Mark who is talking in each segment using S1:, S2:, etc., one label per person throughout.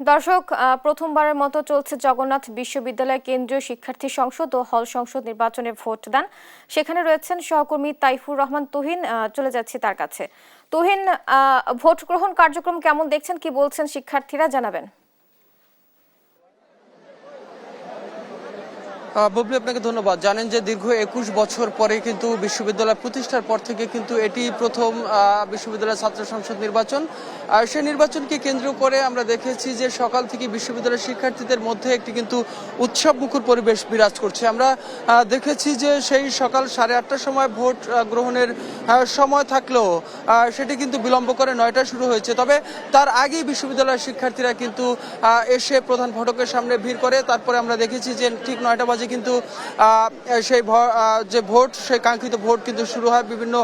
S1: দর্শক, প্রথমবারের মতো চলছে জগন্নাথ বিশ্ববিদ্যালয় কেন্দ্রীয় শিক্ষার্থী সংসদ ও হল সংসদ নির্বাচনে ভোটদান। সেখানে রয়েছেন সহকর্মী তাইফুর রহমান তুহিন। চলে যাচ্ছি তার কাছে। তুহিন, ভোট গ্রহণ কার্যক্রম কেমন দেখছেন, কি বলছেন শিক্ষার্থীরা, জানাবেন।
S2: বুবলি, আপনাকে ধন্যবাদ। জানেন যে দীর্ঘ 21 বছর পরে কিন্তু বিশ্ববিদ্যালয় প্রতিষ্ঠার পর থেকে কিন্তু এটি প্রথম বিশ্ববিদ্যালয় ছাত্র সংসদ নির্বাচন। আর সেই নির্বাচনকে কেন্দ্র করে আমরা দেখেছি যে সকাল থেকে বিশ্ববিদ্যালয়ের শিক্ষার্থীদের মধ্যে একটি কিন্তু উৎসবমুখর পরিবেশ বিরাজ করছে। আমরা দেখেছি যে সেই সকাল 8:30টার সময় ভোট গ্রহণের সময় থাকলেও সেটি কিন্তু বিলম্ব করে 9টায় শুরু হয়েছে। তবে তার আগেই বিশ্ববিদ্যালয়ের শিক্ষার্থীরা কিন্তু এসে প্রধান ফটকের সামনে ভিড় করে। তারপরে আমরা দেখেছি যে ঠিক 9টা বাজে কিন্তু সেই যে ভোট, সেই কাঙ্ক্ষিত ভোট কিন্তু শুরু হয় বিভিন্ন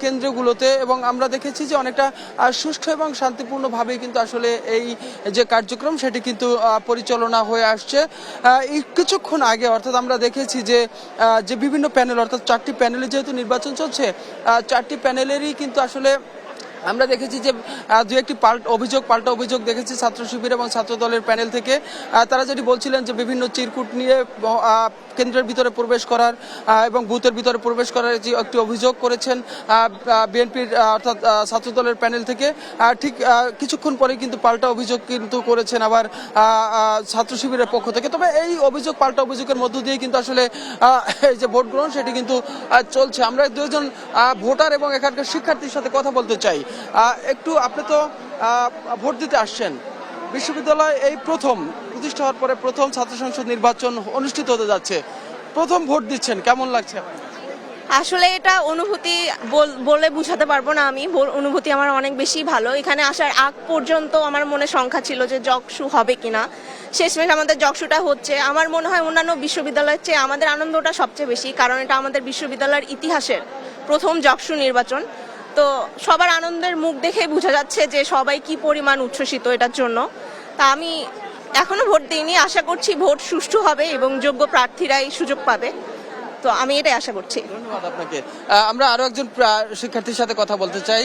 S2: কেন্দ্রগুলোতে, এবং আমরা দেখেছি যে অনেকটা সুষ্ঠু এবং শান্তিপূর্ণভাবে কিন্তু আসলে এই যে কার্যক্রম সেটি কিন্তু পরিচালনা হয়ে আসছে। এই কিছুক্ষণ আগে অর্থাৎ আমরা দেখেছি যে বিভিন্ন প্যানেল, অর্থাৎ 4টি প্যানেলে যেহেতু নির্বাচন চলছে, 4টি প্যানেলেরই কিন্তু আসলে আমরা দেখেছি যে দু একটি পাল্টা অভিযোগ দেখেছি ছাত্র শিবির এবং ছাত্র দলের প্যানেল থেকে। তারা যেটি বলছিলেন যে বিভিন্ন চিরকুট নিয়ে কেন্দ্রের ভিতরে প্রবেশ করার এবং বুথের ভিতরে প্রবেশ করার যে একটি অভিযোগ করেছেন বিএনপির অর্থাৎ ছাত্র দলের প্যানেল থেকে। ঠিক কিছুক্ষণ পরে কিন্তু পাল্টা অভিযোগ কিন্তু করেছেন আবার ছাত্র শিবিরের পক্ষ থেকে। তবে এই পাল্টা অভিযোগের মধ্য দিয়ে কিন্তু আসলে এই যে ভোট গ্রহণ সেটি কিন্তু চলছে। আমরা দুজন ভোটার এবং এখানকার শিক্ষার্থীর সাথে কথা বলতে চাই। একটু, আপনি তো ভোট দিতে আসছেন, বিশ্ববিদ্যালয় এই প্রথম প্রতিষ্ঠা হওয়ার পরে প্রথম ছাত্র সংসদ নির্বাচন অনুষ্ঠিত হতে যাচ্ছে, প্রথম ভোট দিচ্ছেন, কেমন লাগছে?
S3: আসলে এটা অনুভূতি বলে বুঝাতে পারবো না আমি। অনুভূতি আমার অনেক বেশি ভালো। এখানে আসার আগ পর্যন্ত আমার মনে শঙ্কা ছিল যে জকসু হবে কিনা। শেষমেশ আমাদের জকসুটা হচ্ছে। আমার মনে হয় অন্যান্য বিশ্ববিদ্যালয়ের চেয়ে আমাদের আনন্দটা সবচেয়ে বেশি, কারণ এটা আমাদের বিশ্ববিদ্যালয়ের ইতিহাসের প্রথম জকসু নির্বাচন। তো সবার আনন্দের মুখ দেখে বোঝা যাচ্ছে যে সবাই কি পরিমাণ উচ্ছ্বসিত এটার জন্য। তা আমি এখনো ভোট দিইনি, আশা করছি ভোট সুষ্ঠু হবে এবং যোগ্য প্রার্থীরাই সুযোগ পাবে। তো আমি এটাই আশা করছি।
S2: ধন্যবাদ আপনাকে। আমরা আরো একজন শিক্ষার্থীর সাথে কথা বলতে চাই।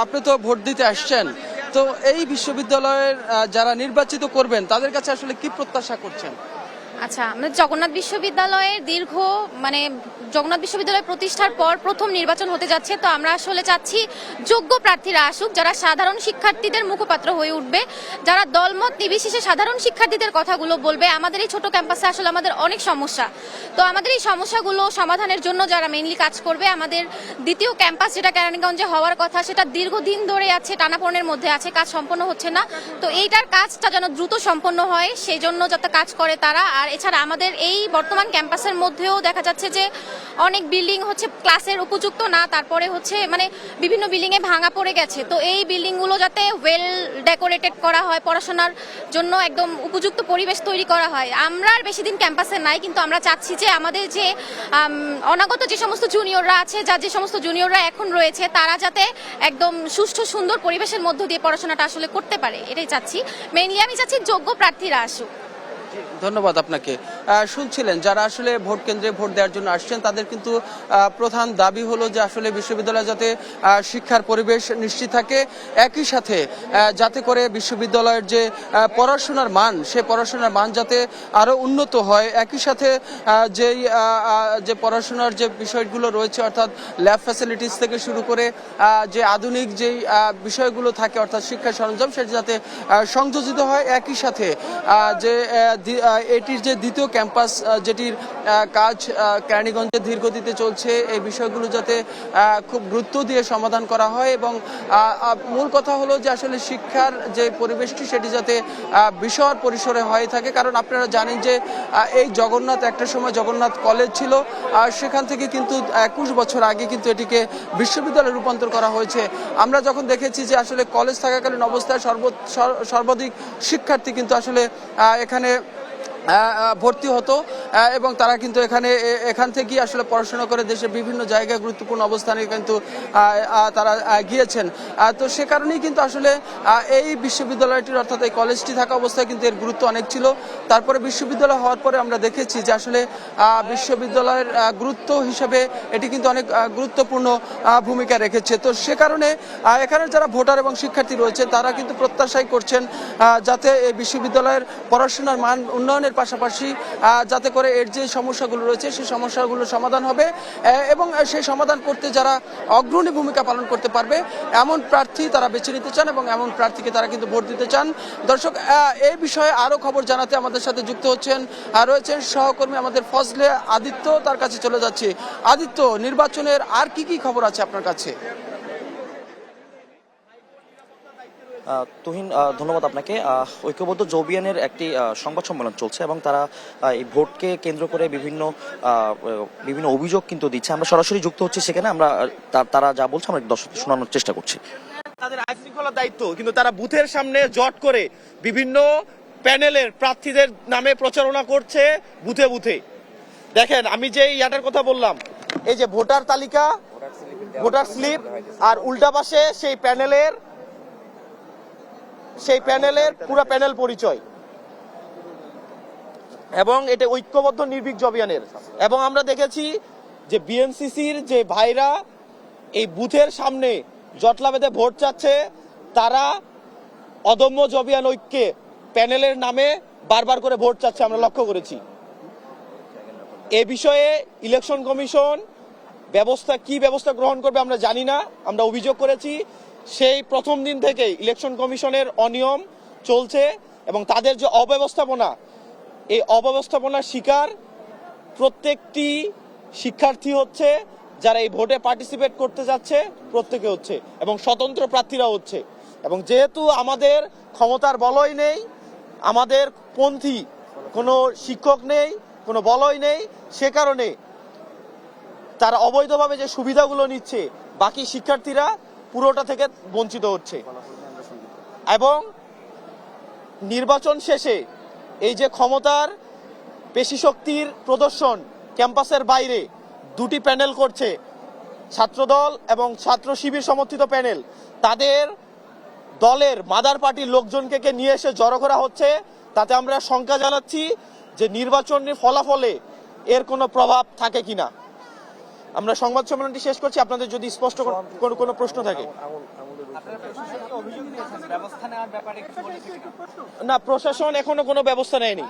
S2: আপনি তো ভোট দিতে আসছেন, তো এই বিশ্ববিদ্যালয়ের যারা নির্বাচিত করবেন তাদের কাছে আসলে কি প্রত্যাশা করছেন?
S4: আচ্ছা, আমাদের জগন্নাথ বিশ্ববিদ্যালয়ের জগন্নাথ বিশ্ববিদ্যালয় প্রতিষ্ঠার পর প্রথম নির্বাচন হতে যাচ্ছে। তো আমরা আসলে চাচ্ছি যোগ্য প্রার্থীরা আসুক, যারা সাধারণ শিক্ষার্থীদের মুখপাত্র হয়ে উঠবে, যারা দলমত নির্বিশেষে সাধারণ শিক্ষার্থীদের কথাগুলো বলবে। আমাদের এই ছোট ক্যাম্পাসে আসলে আমাদের অনেক সমস্যা, তো আমাদের এই সমস্যাগুলো সমাধানের জন্য যারা মেইনলি কাজ করবে। আমাদের দ্বিতীয় ক্যাম্পাস যেটা কেরানীগঞ্জে হওয়ার কথা, সেটা দীর্ঘদিন ধরে আছে, টানাপোড়েনের মধ্যে আছে, কাজ সম্পন্ন হচ্ছে না। তো এইটার কাজটা যেন দ্রুত সম্পন্ন হয়, সেই জন্য যাতে কাজ করে তারা। আর এছাড়া আমাদের এই বর্তমান ক্যাম্পাসের মধ্যেও দেখা যাচ্ছে যে অনেক বিল্ডিং হচ্ছে ক্লাসের উপযুক্ত না, তারপরে হচ্ছে মানে বিভিন্ন বিল্ডিংয়ে ভাঙা পড়ে গেছে। তো এই বিল্ডিংগুলো যাতে ওয়েল ডেকোরেটেড করা হয়, পড়াশোনার জন্য একদম উপযুক্ত পরিবেশ তৈরি করা হয়। আমরা আর বেশি দিন ক্যাম্পাসে নাই, কিন্তু আমরা চাচ্ছি যে আমাদের যে অনাগত যে সমস্ত জুনিয়ররা আছে, যে সমস্ত জুনিয়ররা এখন রয়েছে, তারা যাতে একদম সুষ্ঠু সুন্দর পরিবেশের মধ্য দিয়ে পড়াশোনাটা আসলে করতে পারে, এটাই চাচ্ছি। মেইনলি আমি চাচ্ছি যোগ্য প্রার্থীরা আসুক।
S2: ধন্যবাদ আপনাকে। শুনছিলেন যারা আসলে ভোট কেন্দ্রে ভোট দেওয়ার জন্য আসছেন, তাদের কিন্তু প্রধান দাবি হলো যে আসলে বিশ্ববিদ্যালয়ে যাতে শিক্ষার পরিবেশ নিশ্চিত থাকে, একই সাথে যাতে করে বিশ্ববিদ্যালয়ের যে পড়াশোনার মান, সে পড়াশোনার মান যাতে আরো উন্নত হয়। একই সাথে যে পড়াশোনার যে বিষয়গুলো রয়েছে, অর্থাৎ ল্যাব ফ্যাসিলিটিস থেকে শুরু করে যে আধুনিক যেই বিষয়গুলো থাকে, অর্থাৎ শিক্ষা সরঞ্জাম, সেটা যাতে সংযোজিত হয়। একই সাথে যে এটির যে দ্বিতীয় ক্যাম্পাস, যেটির কাজ কেরানীগঞ্জে ধীরগতিতে চলছে, এই বিষয়গুলো যাতে খুব গুরুত্ব দিয়ে সমাধান করা হয়। এবং মূল কথা হলো যে আসলে শিক্ষার যে পরিবেশটি, সেটি যাতে বিশাল পরিসরে হয়ে থাকে। কারণ আপনারা জানেন যে এই জগন্নাথ একটা সময় জগন্নাথ কলেজ ছিল, আর সেখান থেকে কিন্তু 21 বছর আগে কিন্তু এটিকে বিশ্ববিদ্যালয়ে রূপান্তর করা হয়েছে। আমরা যখন দেখেছি যে আসলে কলেজ থাকাকালীন অবস্থায় সর্বাধিক শিক্ষার্থী কিন্তু আসলে এখানে ভর্তি হতো এবং তারা কিন্তু এখান থেকেই আসলে পড়াশোনা করে দেশের বিভিন্ন জায়গায় গুরুত্বপূর্ণ অবস্থানে কিন্তু তারা গিয়েছেন। তো সে কারণেই কিন্তু আসলে এই বিশ্ববিদ্যালয়টির অর্থাৎ এই কলেজটি থাকা অবস্থায় কিন্তু এর গুরুত্ব অনেক ছিল। তারপরে বিশ্ববিদ্যালয় হওয়ার পরে আমরা দেখেছি যে আসলে বিশ্ববিদ্যালয়ের গুরুত্ব হিসেবে এটি কিন্তু অনেক গুরুত্বপূর্ণ ভূমিকা রেখেছে। তো সে কারণে এখানে যারা ভোটার এবং শিক্ষার্থী রয়েছে তারা কিন্তু প্রত্যাশাই করছেন যাতে এই বিশ্ববিদ্যালয়ের পড়াশোনার মান উন্নয়নের পাশাপাশি যাতে করে এর যে সমস্যাগুলো রয়েছে সেই সমস্যাগুলো সমাধান হবে এবং সেই সমাধান করতে যারা অগ্রণী ভূমিকা পালন করতে পারবে এমন প্রার্থী তারা বেছে নিতে চান এবং এমন প্রার্থীকে তারা কিন্তু ভোট দিতে চান। দর্শক, এই বিষয়ে আরো খবর জানাতে আমাদের সাথে যুক্ত রয়েছেন সহকর্মী আমাদের ফজলে আদিত্য, তার কাছে চলে যাচ্ছি। আদিত্য, নির্বাচনের আর কি কি খবর আছে আপনার কাছে?
S5: তুহিন, ধন্যবাদ আপনাকে। ঐক্যবদ্ধ জবিয়ানের একটি সংবাদ সম্মেলন চলছে এবং তারা এই ভোটকে কেন্দ্র করে বিভিন্ন অভিযোগ কিন্তু দিচ্ছে। আমরা সরাসরি যুক্ত হচ্ছি সেখানে, আমরা তারা যা বলছে আমরা দর্শকদের শোনানোর চেষ্টা করছি।
S6: তাদের আইন শৃঙ্খলার দায়িত্ব, কিন্তু তারা বুথের সামনে জট করে বিভিন্ন প্যানেলের প্রার্থীদের নামে প্রচারণা করছে বুথে বুথে। দেখেন, আমি যে ইয়াটার কথা বললাম, এই যে ভোটার তালিকা, ভোটার স্লিপ, আর উল্টা পাশে সেই প্যানেলের পুরো প্যানেল পরিচয়, এবং এটা ঐক্যবদ্ধ নির্ভীক জবিয়ানের। এবং আমরা দেখেছি যে বিএনসিসির যে ভাইরা এই বুথের সামনে জটলা বেঁধে ভোট চাচ্ছে, তারা অদম্য জবিয়ান ঐক্যে প্যানেলের নামে বারবার করে ভোট চাচ্ছে, আমরা লক্ষ্য করেছি। এ বিষয়ে ইলেকশন কমিশন কি ব্যবস্থা গ্রহণ করবে আমরা জানি না। আমরা অভিযোগ করেছি সেই প্রথম দিন থেকে ইলেকশন কমিশনের অনিয়ম চলছে এবং তাদের যে অব্যবস্থাপনা, এই অব্যবস্থাপনার শিকার প্রত্যেকটি শিক্ষার্থী হচ্ছে, যারা এই ভোটে পার্টিসিপেট করতে যাচ্ছে প্রত্যেকে হচ্ছে, এবং স্বতন্ত্র প্রার্থীরা হচ্ছে। এবং যেহেতু আমাদের ক্ষমতার বলয় নেই, আমাদের পন্থী কোনো শিক্ষক নেই, কোনো বলয় নেই, সে কারণে তারা অবৈধভাবে যে সুবিধাগুলো নিচ্ছে বাকি শিক্ষার্থীরা পুরোটা থেকে বঞ্চিত হচ্ছে। এবং নির্বাচন শেষে এই যে ক্ষমতার পেশিশক্তির প্রদর্শন ক্যাম্পাসের বাইরে দুটি প্যানেল করছে, ছাত্রদল এবং ছাত্র শিবির সমর্থিত প্যানেল, তাদের দলের মাদার পার্টির লোকজনকে নিয়ে এসে জড়ো করা হচ্ছে। তাতে আমরা শঙ্কা জানাচ্ছি যে নির্বাচনের ফলাফলে এর কোনো প্রভাব থাকে কিনা। আমরা সংবাদ সম্মেলনটি শেষ করছি। আপনাদের যদি স্পষ্ট কোনো প্রশ্ন থাকে। না, প্রশাসন এখনো কোনো ব্যবস্থা নেয়নি।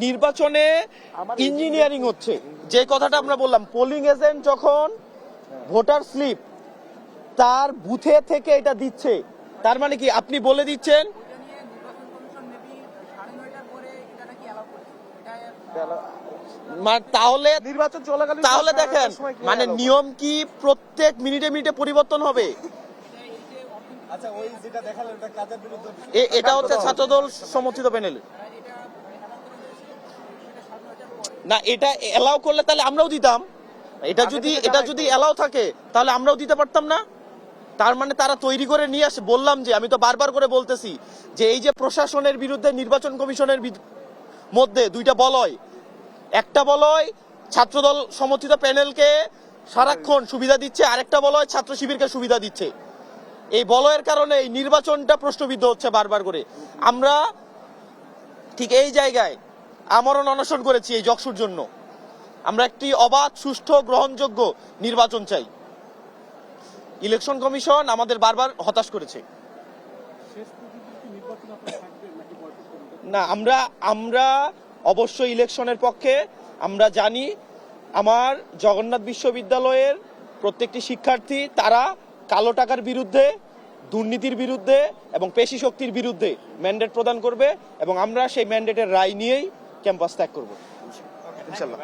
S6: নির্বাচনে ইঞ্জিনিয়ারিং হচ্ছে, যে কথাটা আমরা বললাম, পোলিং এজেন্ট যখন ভোটার স্লিপ তার বুথে থেকে এটা দিচ্ছে, তার মানে কি আপনি বলে দিচ্ছেন তাহলে নির্বাচন চলাকালীন, তাহলে দেখেন মানে নিয়ম কি প্রত্যেক মিনিটে মিনিটে পরিবর্তন হবে? এটা হচ্ছে ছাত্রদল সমর্থিত প্যানেল। না, এটা এলাও করলে তাহলে আমরাও দিতাম। এটা যদি এলাও থাকে তাহলে আমরাও দিতে পারতাম না? তার মানে তারা তৈরি করে নিয়ে আসে। বললাম যে, আমি তো বারবার করে বলতেছি যে এই যে প্রশাসনের বিরুদ্ধে নির্বাচন কমিশনের মধ্যে দুইটা বলয়, একটা বলয় ছাত্রদল সমর্থিত প্যানেলকে সারাক্ষণ সুবিধা দিচ্ছে, আরেকটা বলয় ছাত্র শিবিরকে সুবিধা দিচ্ছে। এই বলয়ের কারণে এই নির্বাচনটা প্রশ্নবিদ্ধ হচ্ছে বারবার করে। আমরা ঠিক এই জায়গায় আমরণ অনশন করেছি এই জকসুর জন্য। আমরা একটি অবাধ, সুষ্ঠু, গ্রহণযোগ্য নির্বাচন চাই। ইলেকশন কমিশন আমাদের বারবার হতাশ করেছে। না, আমরা অবশ্যই ইলেকশনের পক্ষে। আমরা জানি আমার জগন্নাথ বিশ্ববিদ্যালয়ের প্রত্যেকটি শিক্ষার্থী তারা কালো টাকার বিরুদ্ধে, দুর্নীতির বিরুদ্ধে এবং পেশি শক্তির বিরুদ্ধে ম্যান্ডেট প্রদান করবে, এবং আমরা সেই ম্যান্ডেটের রায় নিয়েই ক্যাম্পাস ত্যাগ করব ইনশাআল্লাহ।